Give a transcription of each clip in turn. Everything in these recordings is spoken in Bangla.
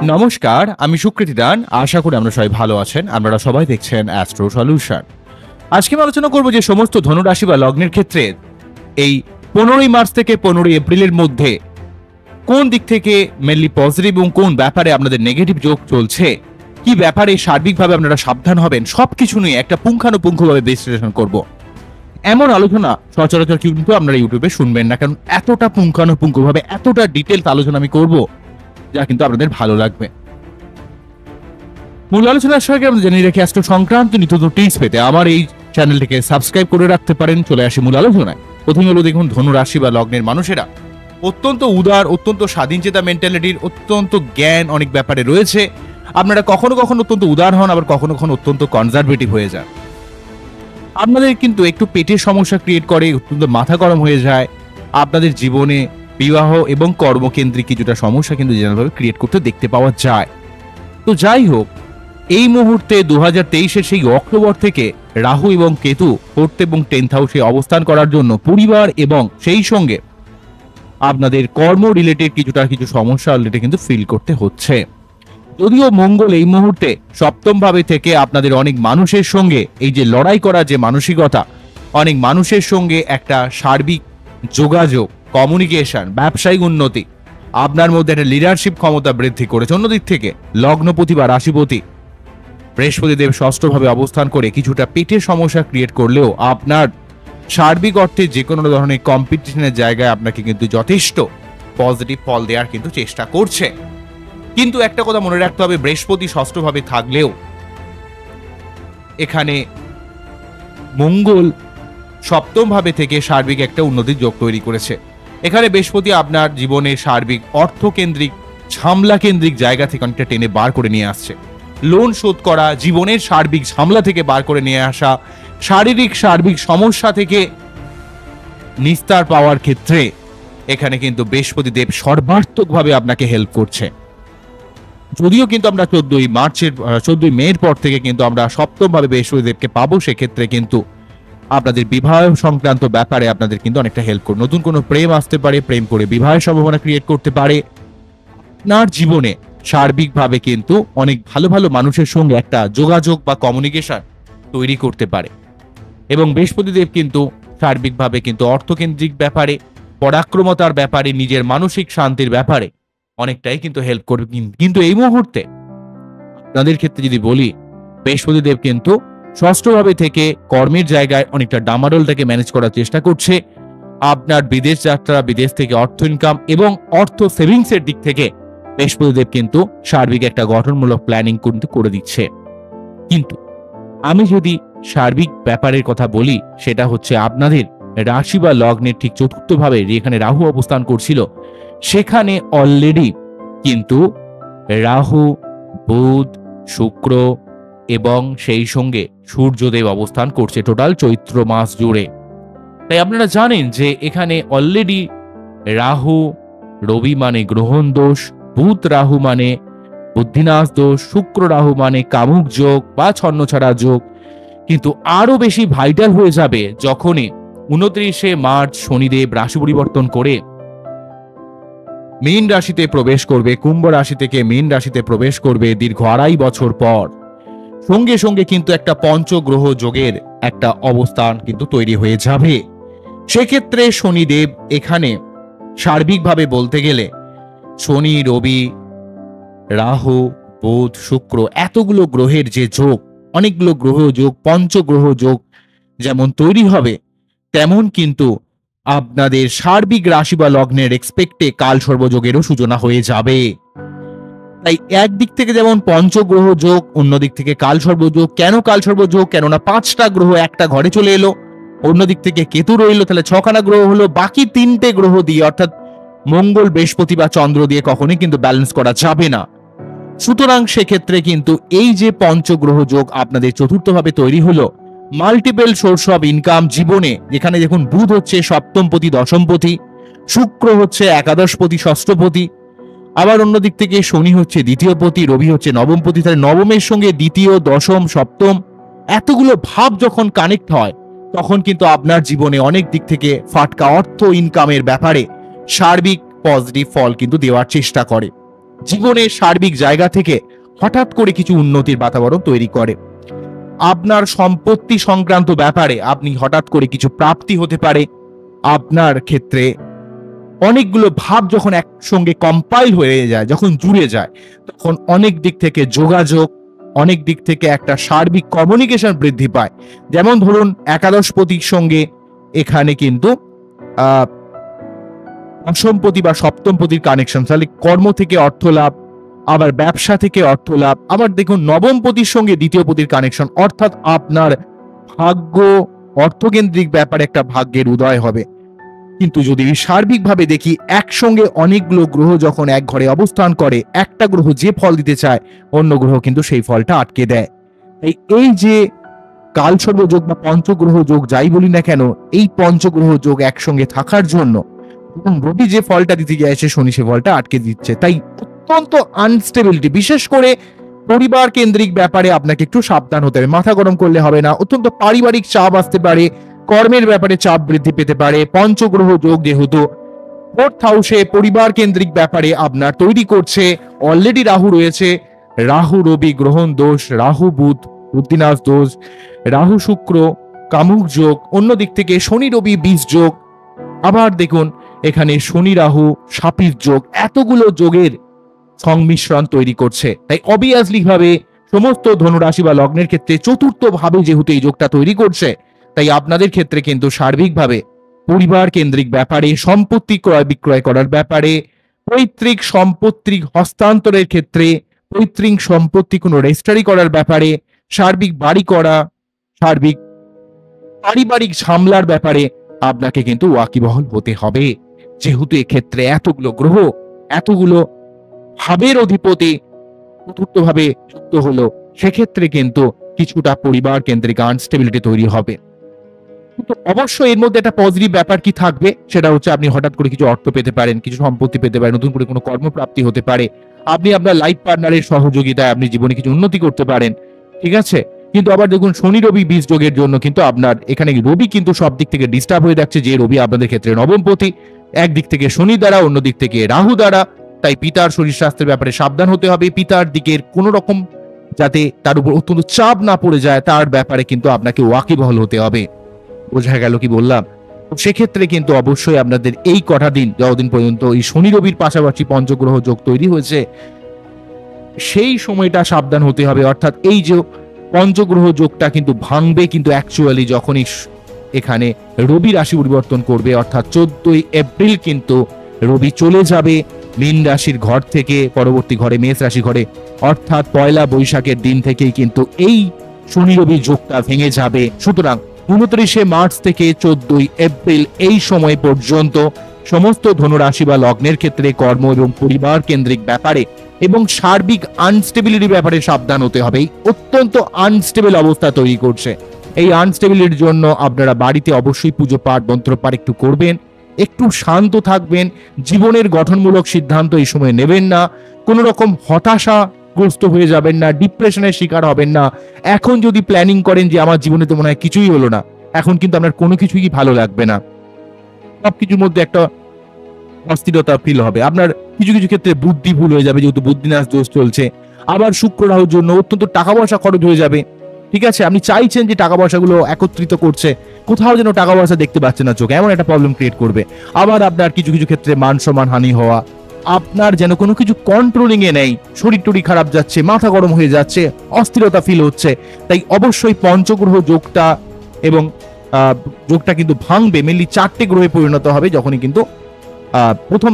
নমস্কার, আমি সুকৃতি দান। আশা করি আমরা সবাই ভালো আছেন। আপনারা সবাই দেখছেন অ্যাস্ট্রো সলিউশন। আজকে আমি আলোচনা করব যে সমস্ত ধনুরাশি বা লগ্নের ক্ষেত্রে এই 15ই মার্চ থেকে 15ই এপ্রিলের মধ্যে কোন দিক থেকে মেনলি পজিটিভ এবং কোন ব্যাপারে আপনাদের নেগেটিভ যোগ চলছে, কি ব্যাপারে সার্বিকভাবে আপনারা সাবধান হবেন, সবকিছু নিয়ে একটা পুঙ্খানুপুঙ্খভাবে বিশ্লেষণ করব। এমন আলোচনা সচরাচর কিন্তু আপনারা ইউটিউবে শুনবেন না, কারণ এতটা পুঙ্খানুপুঙ্খভাবে এতটা ডিটেলস আলোচনা আমি করব যা কিন্তু আপনাদের ভালো লাগবে। মূল আলোচনার সঙ্গে আমরা জেনে রেখে অ্যাস্ট্রো সংক্রান্ত নিত্য টিপস পেতে আমার এই চ্যানেলটিকে সাবস্ক্রাইব করে রাখতে পারেন। চলে আসি মূল আলোচনায়। প্রথমে হলো দেখুন, ধনু রাশি বা লগ্নের মানুষেরা অত্যন্ত উদার, অত্যন্ত স্বাধীনচেতা মেন্টালিটির, অত্যন্ত জ্ঞান অনেক ব্যাপারে রয়েছে। আপনারা কখনো কখনো অত্যন্ত উদার হন, আবার কখনো কখনো অত্যন্ত কনজারভেটিভ হয়ে যান। আপনাদের কিন্তু একটু পেটের সমস্যা ক্রিয়েট করে, অত্যন্ত মাথা গরম হয়ে যায়। আপনাদের জীবনে বিবাহ এবং কর্মকেন্দ্রিক কিছুটা সমস্যা কিন্তু জেনারেলভাবে ক্রিয়েট করতে দেখতে পাওয়া যায়। তো যাই হোক, এই মুহূর্তে 2023-এর সেই অক্টোবর থেকে রাহু এবং কেতু 4th এবং 10th হাউসে অবস্থান করার জন্য পরিবার এবং সেই সঙ্গে আপনাদের কর্ম রিলেটেড কিছু সমস্যা অলরেডি কিন্তু ফিল করতে হচ্ছে। যদিও মঙ্গল এই মুহূর্তে 7ম ভাবে থেকে আপনাদের অনেক মানুষের সঙ্গে এই যে লড়াই করা যে মানসিকতা, অনেক মানুষের সঙ্গে একটা সার্বিক যোগাযোগ, কমিউনিকেশন, ব্যবসায়িক উন্নতি, আপনার মধ্যে একটা লিডারশিপ ক্ষমতা বৃদ্ধি করেছে। অন্যদিক থেকে লগ্নপতি বা রাশিপতি বৃহস্পতি দেব 6ষ্ঠ ভাবে অবস্থান করে কিছুটা পেটের সমস্যা ক্রিয়েট করলেও আপনার সার্বিক অর্থে যে কোনো ধরনের কম্পিটিশনের জায়গায় আপনাকে কিন্তু যথেষ্ট পজিটিভ ফল দেওয়ার কিন্তু চেষ্টা করছে। কিন্তু একটা কথা মনে রাখতে হবে, বৃহস্পতি 6ষ্ঠ ভাবে থাকলেও এখানে মঙ্গল 7ম ভাবে থেকে সার্বিক একটা উন্নতির যোগ তৈরি করেছে। এখানে বৃহস্পতি আপনার জীবনে সার্বিক অর্থকেন্দ্রিক, ঝামলা কেন্দ্রিক জায়গা থেকে অনেকটা টেনে বার করে নিয়ে আসছে। লোন শোধ করা, জীবনের সার্বিক ঝামলা থেকে বার করে নিয়ে আসা, শারীরিক সার্বিক সমস্যা থেকে নিস্তার পাওয়ার ক্ষেত্রে এখানে কিন্তু বৃহস্পতি দেব সর্বাত্মকভাবে আপনাকে হেল্প করছে। যদিও কিন্তু আমরা 14ই মের পর থেকে কিন্তু আমরা 7ম ভাবে বৃহস্পতি দেবকে পাবো, সেক্ষেত্রে কিন্তু আপনাদের বিবাহ সংক্রান্ত ব্যাপারে আপনাদের কিন্তু অনেকটা হেল্প করবে। নতুন কোনো প্রেম আসতে পারে, প্রেম করে বিবাহের সম্ভাবনা ক্রিয়েট করতে পারে। আপনার জীবনে সার্বিকভাবে কিন্তু অনেক ভালো ভালো মানুষের সঙ্গে একটা যোগাযোগ বা কমিউনিকেশন তৈরি করতে পারে। এবং বৃহস্পতি দেব কিন্তু সার্বিকভাবে কিন্তু অর্থকেন্দ্রিক ব্যাপারে, পরাক্রমতার ব্যাপারে, নিজের মানসিক শান্তির ব্যাপারে অনেকটাই কিন্তু হেল্প করবে। কিন্তু এই মুহূর্তে আপনাদের ক্ষেত্রে যদি বলি, বৃহস্পতি দেব কিন্তু 6ষ্ঠ ভাবে থেকে কর্মের জায়গায় অনেকটা ডামাডোলটাকে ম্যানেজ করার চেষ্টা করছে। আপনার বিদেশ যাত্রা, বিদেশ থেকে অর্থ ইনকাম এবং অর্থ সেভিংস এর দিক থেকে বৃহস্পতি দেব কিন্তু সার্বিক একটা গঠনমূলক প্ল্যানিং কিন্তু করে দিচ্ছে। কিন্তু আমি যদি সার্বিক ব্যাপারের কথা বলি, সেটা হচ্ছে আপনাদের রাশি বা লগ্নের ঠিক 4র্থ ভাবে যেখানে রাহু অবস্থান করছিল, সেখানে অলরেডি কিন্তু রাহু, বুধ, শুক্র এবং সেই সঙ্গে সূর্যদেব অবস্থান করছে টোটাল চৈত্র মাস জুড়ে। তাই আপনারা জানেন যে এখানে অলরেডি রাহু, রবি মানে গ্রহণ দোষ, বুধ রাহু মানে বুদ্ধিনাশ দোষ, শুক্র রাহু মানে কামুক যোগ বা ছন্নছাড়া যোগ কিন্তু আরো বেশি ভাইটাল হয়ে যাবে যখনই 29শে মার্চ শনিদেব রাশি পরিবর্তন করে মীন রাশিতে প্রবেশ করবে। কুম্ভ রাশি থেকে মীন রাশিতে প্রবেশ করবে দীর্ঘ 2.5 বছর পর। সঙ্গে সঙ্গে কিন্তু একটা পঞ্চগ্রহ যোগের একটা অবস্থান কিন্তু তৈরি হয়ে যাবে। সেক্ষেত্রে শনিদেব এখানে সার্বিকভাবে বলতে গেলে শনি, রবি, রাহু, বুধ, শুক্র এতগুলো গ্রহের যে যোগ, অনেকগুলো গ্রহ যোগ, পঞ্চগ্রহ যোগ যেমন তৈরি হবে, তেমন কিন্তু আপনাদের সার্বিক রাশি বা লগ্নের এক্সপেক্টে কাল সর্বযোগেরও সূচনা হয়ে যাবে। তাই একদিক থেকে যেমন পঞ্চগ্রহ যোগ, অন্যদিক থেকে কাল সর্বযোগ। কেন কাল সর্বযোগ? কেননা 5টা গ্রহ একটা ঘরে চলে এলো, অন্যদিক থেকে কেতু রইল, তাহলে 6খানা গ্রহ হলো। বাকি 3টে গ্রহ দিয়ে অর্থাৎ মঙ্গল, বৃহস্পতি বা চন্দ্র দিয়ে কখনোই কিন্তু ব্যালেন্স করা যাবে না। সুতরাং সেক্ষেত্রে কিন্তু এই যে পঞ্চগ্রহ যোগ আপনাদের 4র্থ ভাবে তৈরি হলো, মাল্টিপল সোর্স অফ ইনকাম জীবনে, যেখানে দেখুন বুধ হচ্ছে 7মপতি, 10মপতি, শুক্র হচ্ছে একাদশপতি, 6ষ্ঠপতি, আবার অন্যদিক থেকে শনি হচ্ছে 2য়-পতি, রবি হচ্ছে 9মপতি। তাহলে 9মের সঙ্গে 2য়, 10ম, 7ম এতগুলো ভাব যখন কানেক্ট হয়, তখন কিন্তু আপনার জীবনে অনেক দিক থেকে ফাটকা অর্থ ইনকামের ব্যাপারে সার্বিক পজিটিভ ফল কিন্তু দেওয়ার চেষ্টা করে। জীবনের সার্বিক জায়গা থেকে হঠাৎ করে কিছু উন্নতির বাতাবরণ তৈরি করে। আপনার সম্পত্তি সংক্রান্ত ব্যাপারে আপনি হঠাৎ করে কিছু প্রাপ্তি হতে পারে। আপনার ক্ষেত্রে অনেকগুলো ভাব যখন একসঙ্গে কম্পাইল হয়ে যায়, যখন জুড়ে যায়, তখন অনেক দিক থেকে যোগাযোগ, অনেক দিক থেকে একটা সার্বিক কমিউনিকেশন বৃদ্ধি পায়। যেমন ধরুন একাদশপতির সঙ্গে এখানে কিন্তু অষ্টমপতি বা সপ্তমপতির কানেকশন, তাহলে কর্ম থেকে অর্থ লাভ, আবার ব্যবসা থেকে অর্থ লাভ। আবার দেখুন নবমপতির সঙ্গে দ্বিতীয়পতির কানেকশন, অর্থাৎ আপনার ভাগ্য অর্থকেন্দ্রিক ব্যাপারে একটা ভাগ্যের উদয় হবে। কিন্তু যদি সার্বিকভাবে দেখি, একসঙ্গে অনেকগুলো গ্রহ যখন এক ঘরে অবস্থান করে, একটা গ্রহ যে ফল দিতে চায় অন্য গ্রহ কিন্তু সেই ফলটা আটকে দেয়। এই যে কালসর্বযোগ বা পঞ্চগ্রহ যোগ যাই বলি না কেন, এই পঞ্চগ্রহ যোগ একসঙ্গে থাকার জন্য রবি যে ফলটা দিতে গিয়েছে শনি সে ফলটা আটকে দিচ্ছে। তাই অত্যন্ত আনস্টেবিলিটি, বিশেষ করে পরিবার কেন্দ্রিক ব্যাপারে আপনাকে একটু সাবধান হতে হবে। মাথা গরম করলে হবে না। অত্যন্ত পারিবারিক চাপ আসতে পারে, কর্মের ব্যাপারে চাপ বৃদ্ধি পেতে পারে। পঞ্চগ্রহ যোগ যেহেতু ফোর্থ হাউসে পরিবার কেন্দ্রিক ব্যাপারে আপনার তৈরি করছে, অলরেডি রাহু রয়েছে, রাহু রবি গ্রহণ দোষ, রাহু বুধ বুদ্ধিনাশ দোষ, রাহু শুক্র কামুক যোগ, অন্য দিক থেকে শনি রবি বীজ যোগ, আবার দেখুন এখানে শনি রাহু সাপির যোগ, এতগুলো যোগের সংমিশ্রণ তৈরি করছে। তাই অবভিয়াসলি ভাবে সমস্ত ধনুরাশি বা লগ্নের ক্ষেত্রে চতুর্থ ভাবে যেহেতু এই যোগটা তৈরি করছে, তাই আপনাদের ক্ষেত্রে কিন্তু সার্বিকভাবে পরিবার কেন্দ্রিক ব্যাপারে, সম্পত্তি ক্রয় বিক্রয় করার ব্যাপারে, পৈতৃক সম্পত্তি হস্তান্তরের ক্ষেত্রে, পৈতৃক সম্পত্তি কোনো রেজিস্ট্রি করার ব্যাপারে, সার্বিক বাড়ি করা, সার্বিক পারিবারিক ঝামেলার ব্যাপারে আপনাকে কিন্তু ওয়াকিবহল হতে হবে। যেহেতু এক্ষেত্রে এতগুলো গ্রহ, এতগুলো ভাবের অধিপতি চতুর্থ ভাবে যুক্ত হলো, সেক্ষেত্রে কিন্তু কিছুটা পরিবার কেন্দ্রিক আনস্টেবিলিটি তৈরি হবে। কিন্তু অবশ্যই এর মধ্যে একটা পজিটিভ ব্যাপার কি থাকবে, সেটা হচ্ছে আপনি হঠাৎ করে কিছু অর্থ পেতে পারেন, কিছু সম্পত্তি পেতে পারেন, নতুন করে কোনো কর্মপ্রাপ্তি হতে পারে, আপনি আপনার লাইফ পার্টনারের সহযোগিতায় আপনি জীবনে কিছু উন্নতি করতে পারেন। ঠিক আছে, কিন্তু আবার দেখুন শনি রবি বীজ যোগের জন্য কিন্তু আপনার এখানে রবি কিন্তু সব দিক থেকে ডিস্টার্ব হয়ে যাচ্ছে, যে রবি আপনাদের ক্ষেত্রে নবমপতি, একদিক থেকে শনি দ্বারা, অন্য দিক থেকে রাহু দ্বারা। তাই পিতার শরীর স্বাস্থ্যের ব্যাপারে সাবধান হতে হবে। পিতার দিকের কোন রকম যাতে তার উপর অত্যন্ত চাপ না পড়ে যায়, তার ব্যাপারে কিন্তু আপনাকে ওয়াকিবহল হতে হবে। বোঝা গেল কি বললাম? সেক্ষেত্রে কিন্তু অবশ্যই আপনাদের এই কটা দিন, যতদিন পর্যন্ত এই শনি রবির পাশাপাশি পঞ্চগ্রহ যোগ তৈরি হয়েছে, সেই সময়টা সাবধান হতে হবে। অর্থাৎ এই যে পঞ্চগ্রহ যোগটা কিন্তু ভাঙবে কিন্তু অ্যাকচুয়ালি যখনই এখানে রবি রাশি পরিবর্তন করবে, অর্থাৎ 14ই এপ্রিল কিন্তু রবি চলে যাবে মীন রাশির ঘর থেকে পরবর্তী ঘরে মেষ রাশি ঘরে, অর্থাৎ পয়লা বৈশাখের দিন থেকেই কিন্তু এই শনি রবি যোগটা ভেঙে যাবে। সুতরাং 29শে মার্চ থেকে 14ই এপ্রিল এই সময় পর্যন্ত সমস্ত ধনুরাশি বা লগ্নের ক্ষেত্রে কর্ম এবং পরিবার কেন্দ্রিক ব্যাপারে এবং সার্বিক আনস্টেবিলিটির ব্যাপারে সাবধান হতে হবে। এই অত্যন্ত আনস্টেবল অবস্থা তৈরি করছে। এই আনস্টেবিলিটির জন্য আপনারা বাড়িতে অবশ্যই পুজো পাঠ মন্ত্রপাঠ একটু করবেন, একটু শান্ত থাকবেন, জীবনের গঠনমূলক সিদ্ধান্ত এই সময় নেবেন না, কোনো রকম হতাশাগ্রস্ত হয়ে যাবেন না, ডিপ্রেশনের শিকার হবেন না। এখন যদি প্ল্যানিং করেন যে আমার জীবনে তো মনে হয় কিছুই হলো না, এখন কিন্তু আপনার কোনো কিছুই ভালো লাগবে না, সবকিছুর মধ্যে একটা অস্থিরতা ফিল হবে। আপনার কিছু কিছু ক্ষেত্রে বুদ্ধি ভুল হয়ে যাবে, যেহেতু বুদ্ধিনাশ দোষ চলছে। আবার শুক্র রাহুর জন্য অত্যন্ত টাকা পয়সা খরচ হয়ে যাবে। ঠিক আছে, আপনি চাইছেন যে টাকা পয়সাগুলো একত্রিত করছে, কোথাও যেন টাকা পয়সা দেখতে পাচ্ছেন না চোখে, এমন একটা প্রবলেম ক্রিয়েট করবে। আবার আপনার কিছু কিছু ক্ষেত্রে মান সম্মান হানি হওয়া, আপনার যেন কোনো কিছু কন্ট্রোলিং এ নেই, শরীর টরি খারাপ যাচ্ছে, মাথা গরম হয়ে যাচ্ছে, অস্থিরতা ফিল হচ্ছে। তাই অবশ্যই পঞ্চগ্রহ যোগটা এবং যোগটা কিন্তু ভাঙবে, মেনলি 4টে গ্রহে পরিণত হবে যখনই কিন্তু প্রথম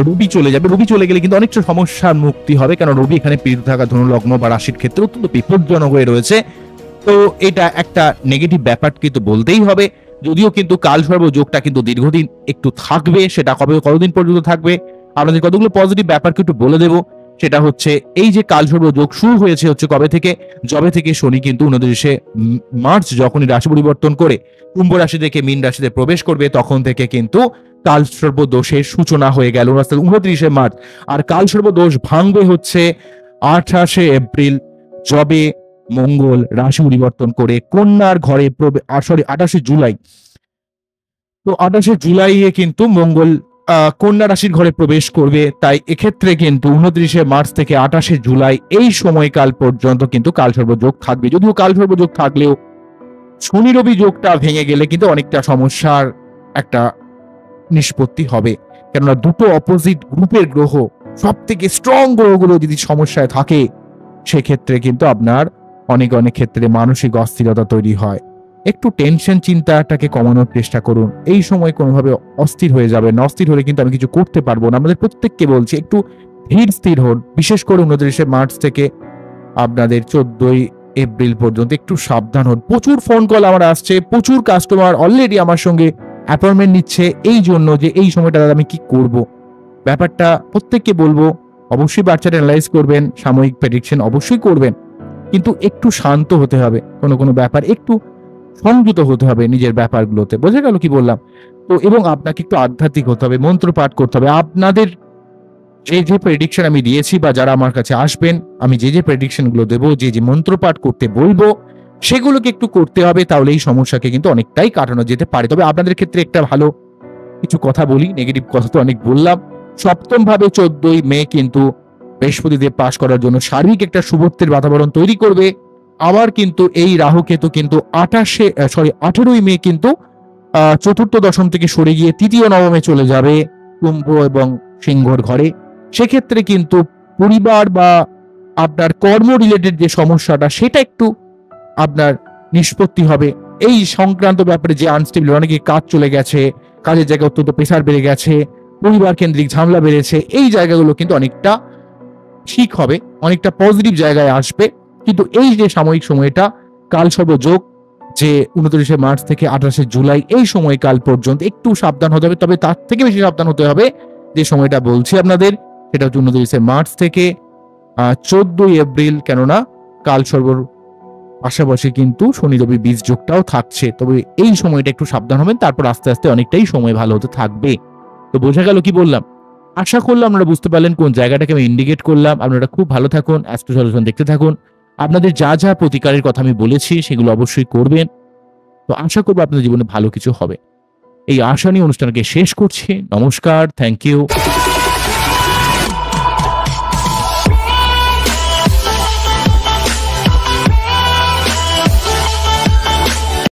রবি চলে যাবে। রবি চলে গেলে কিন্তু অনেকটা সমস্যার মুক্তি হবে, কারণ রবি এখানে পীড়িত থাকা ধনু লগ্ন বা রাশির ক্ষেত্রে অত্যন্ত বিপজ্জনক হয়ে রয়েছে। তো এটা একটা নেগেটিভ ব্যাপার কিন্তু বলতেই হবে। যদিও কিন্তু কালসর্প যোগটা কিন্তু দীর্ঘদিন একটু থাকবে, সেটা কতদিন পর্যন্ত থাকবে আপনাদের কতগুলো পজিটিভ ব্যাপারকে একটু বলে দেবো। সেটা হচ্ছে এই যে কালসর্প যোগ শুরু হয়েছে হচ্ছে কবে থেকে, যবে থেকে শনি কিন্তু 29শে মার্চ যখনই রাশি পরিবর্তন করে কুম্ভ রাশি থেকে মীন রাশিতে প্রবেশ করবে, তখন থেকে কিন্তু কালসর্প দোষের সূচনা হয়ে গেল 29শে মার্চ। আর কালসর্প দোষ ভাঙবে হচ্ছে 28শে এপ্রিল, যবে মঙ্গল রাশি পরিবর্তন করে কন্যার ঘরে 28শে জুলাই। তো 28শে জুলাইয়ে কিন্তু মঙ্গল কন্যা রাশির ঘরে প্রবেশ করবে, তাই এক্ষেত্রে কিন্তু 29শে মার্চ থেকে 28শে জুলাই এই সময়কাল পর্যন্ত কিন্তু কালসর্প যোগ থাকবে। যদিও কালসর্প যোগ থাকলেও শনি রবি যোগটা ভেঙে গেলে কিন্তু অনেকটা সমস্যার একটা নিষ্পত্তি হবে, কেননা দুটো অপোজিট গ্রুপের গ্রহ, সব থেকে স্ট্রং গ্রহগুলো যদি সমস্যায় থাকে সেক্ষেত্রে কিন্তু আপনার অনেক ক্ষেত্রে মানসিক অস্থিরতা তৈরি হয়। একটু টেনশন চিন্তাটাকে কমানোর চেষ্টা করুন। এই সময় কোনোভাবে অস্থির হয়ে যাবেন না। অস্থির হলে কিন্তু আমি কিছু করতে পারবো না। আমাদের প্রত্যেককে বলছি একটু ধীর স্থির হন। বিশেষ করে 29শে মার্চ থেকে আপনাদের 14ই এপ্রিল পর্যন্ত একটু সাবধান হন। প্রচুর ফোন কল আমার আসছে, প্রচুর কাস্টমার অলরেডি আমার সঙ্গে অ্যাপয়েন্টমেন্ট নিচ্ছে এই জন্য যে এই সময়টা আমি কি করব। ব্যাপারটা প্রত্যেককে বলবো, অবশ্যই বাচ্চাটা অ্যানালাইজ করবেন, সাময়িক প্রেডিকশন অবশ্যই করবেন, কিন্তু একটু শান্ত হতে হবে। কোনো ব্যাপার একটু সংযত হতে হবে নিজের ব্যাপারগুলোতে। বোঝা গেল কি বললাম? তো এবং আপনাকে একটু আধ্যাত্মিক হতে হবে, মন্ত্র পাঠ করতে হবে। আপনাদের যে প্রেডিকশন আমি দিয়েছি বা যারা আমার কাছে আসবেন, আমি যে প্রেডিকশন গুলো দেবো, যে মন্ত্র পাঠ করতে বলবো, সেগুলোকে একটু করতে হবে, তাহলে এই সমস্যাকে কিন্তু অনেকটাই কাটানো যেতে পারে। তবে আপনাদের ক্ষেত্রে একটা ভালো কিছু কথা বলি, নেগেটিভ কথা তো অনেক বললাম। সপ্তম ভাবে 14ই মে কিন্তু বৃহস্পতিদেব পাশ করার জন্য সার্বিক একটা শুভত্বের বাতাবরণ তৈরি করবে। আবার কিন্তু এই রাহু কেতু কিন্তু 18ই মে কিন্তু চতুর্থ দশম থেকে সরে গিয়ে তৃতীয় নবমে চলে যাবে কুম্ভ এবং সিংহর ঘরে। সেক্ষেত্রে কিন্তু পরিবার বা আপনার কর্ম রিলেটেড যে সমস্যাটা সেটা একটু আপনার নিষ্পত্তি হবে। এই সংক্রান্ত ব্যাপারে যে আনস্টেবল, অনেকে কাজ চলে গেছে, কাজের জায়গায় অত্যন্ত প্রেসার বেড়ে গেছে, পরিবার কেন্দ্রিক ঝামেলা বেড়েছে, এই জায়গাগুলো কিন্তু অনেকটা ঠিক হবে, অনেকটা পজিটিভ জায়গায় আসবে। কিন্তু এই যে সাময়িক সময়টা কালসর্প যোগ, যে 29শে মার্চ থেকে 28শে জুলাই এই সময়কাল পর্যন্ত একটু সাবধান হতে হবে। তবে তার থেকে বেশি সাবধান হতে হবে যে সময়টা বলছি আপনাদের, সেটা হচ্ছে 29শে মার্চ থেকে 14ই এপ্রিল, কেননা কালসর্পর পাশাপাশি কিন্তু শনি রবি বীজ যোগটাও থাকছে। তবে এই সময়টা একটু সাবধান হবেন, তারপর আস্তে আস্তে অনেকটাই সময় ভালো হতে থাকবে। তো বোঝা গেল কি বললাম? আশা করলাম আপনারা বুঝতে পারলেন কোন জায়গাটাকে আমি ইন্ডিকেট করলাম। আপনারা খুব ভালো থাকুন, অ্যাস্ট্রো সলিউশন দেখতে থাকুন। আপনাদের যা প্রতিকারের কথা আমি বলেছি সেগুলো অবশ্যই করবেন। তো আশা করবো আপনাদের জীবনে ভালো কিছু হবে। এই আশা নিয়ে অনুষ্ঠানকে শেষ করছি। নমস্কার, থ্যাংক ইউ।